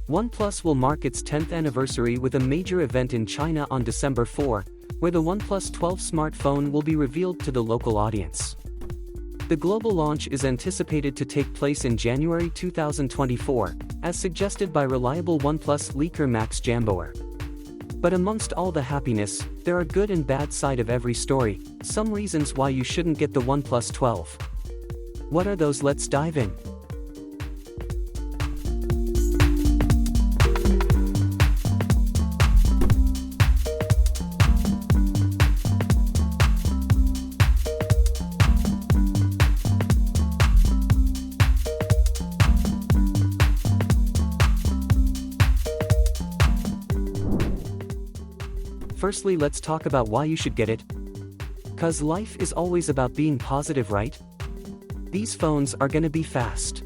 OnePlus will mark its 10th anniversary with a major event in China on December 4, where the OnePlus 12 smartphone will be revealed to the local audience. The global launch is anticipated to take place in January 2024, as suggested by reliable OnePlus leaker Max Jamboor. But amongst all the happiness, there are good and bad side of every story, some reasons why you shouldn't get the OnePlus 12. What are those? Let's dive in. Firstly, let's talk about why you should get it. 'Cause life is always about being positive, right? These phones are gonna be fast.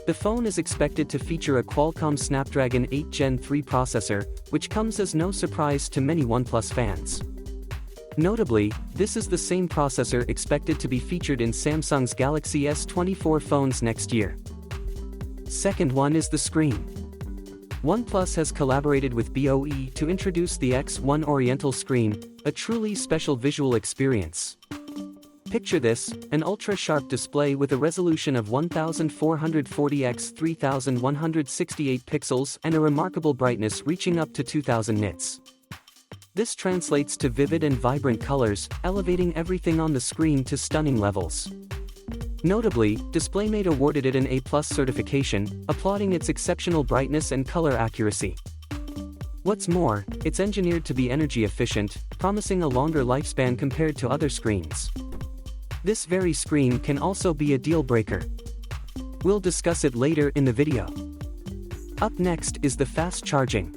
The phone is expected to feature a Qualcomm Snapdragon 8 Gen 3 processor, which comes as no surprise to many OnePlus fans. Notably, this is the same processor expected to be featured in Samsung's Galaxy S24 phones next year. Second one is the screen. OnePlus has collaborated with BOE to introduce the X1 Oriental screen, a truly special visual experience. Picture this, an ultra-sharp display with a resolution of 1440 x 3168 pixels and a remarkable brightness reaching up to 2000 nits. This translates to vivid and vibrant colors, elevating everything on the screen to stunning levels. Notably, DisplayMate awarded it an A+ certification, applauding its exceptional brightness and color accuracy. What's more, it's engineered to be energy efficient, promising a longer lifespan compared to other screens. This very screen can also be a deal breaker. We'll discuss it later in the video. Up next is the fast charging.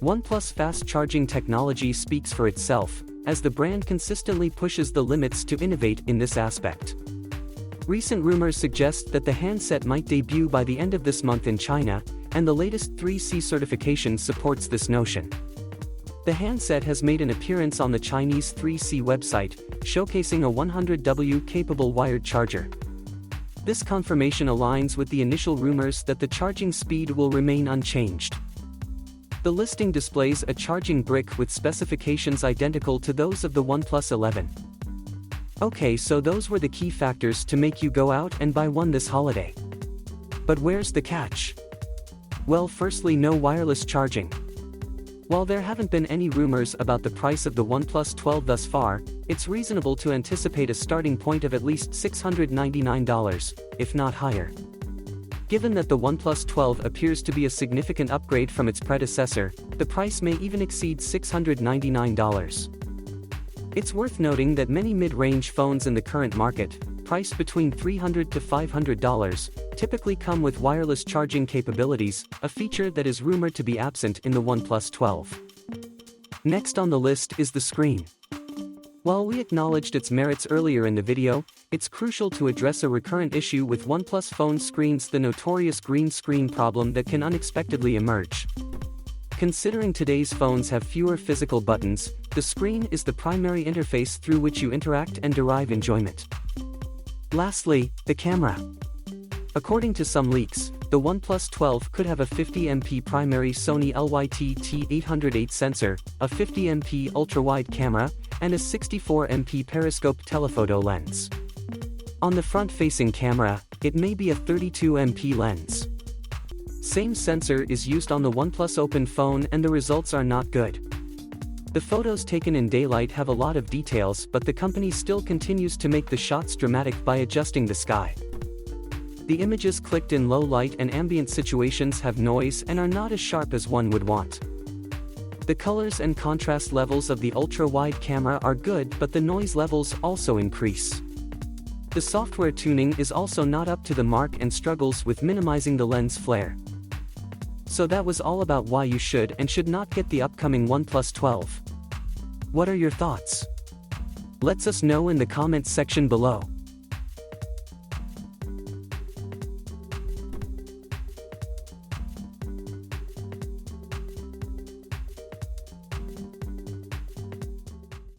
OnePlus fast charging technology speaks for itself, as the brand consistently pushes the limits to innovate in this aspect. Recent rumors suggest that the handset might debut by the end of this month in China, and the latest 3C certification supports this notion. The handset has made an appearance on the Chinese 3C website, showcasing a 100W capable wired charger. This confirmation aligns with the initial rumors that the charging speed will remain unchanged. The listing displays a charging brick with specifications identical to those of the OnePlus 11. Okay, so those were the key factors to make you go out and buy one this holiday. But where's the catch? Well, firstly, no wireless charging. While there haven't been any rumors about the price of the OnePlus 12 thus far, it's reasonable to anticipate a starting point of at least $699, if not higher. Given that the OnePlus 12 appears to be a significant upgrade from its predecessor, the price may even exceed $699. It's worth noting that many mid-range phones in the current market, priced between $300 to $500, typically come with wireless charging capabilities, a feature that is rumored to be absent in the OnePlus 12. Next on the list is the screen. While we acknowledged its merits earlier in the video, it's crucial to address a recurrent issue with OnePlus phone screens: the notorious green screen problem that can unexpectedly emerge. Considering today's phones have fewer physical buttons, the screen is the primary interface through which you interact and derive enjoyment. Lastly, the camera. According to some leaks, the OnePlus 12 could have a 50MP primary Sony LYT-T808 sensor, a 50MP ultra-wide camera, and a 64MP periscope telephoto lens. On the front-facing camera, it may be a 32MP lens. Same sensor is used on the OnePlus Open phone and the results are not good. The photos taken in daylight have a lot of details, but the company still continues to make the shots dramatic by adjusting the sky. The images clicked in low light and ambient situations have noise and are not as sharp as one would want. The colors and contrast levels of the ultra-wide camera are good, but the noise levels also increase. The software tuning is also not up to the mark and struggles with minimizing the lens flare. So that was all about why you should and should not get the upcoming OnePlus 12. What are your thoughts? Let us know in the comments section below.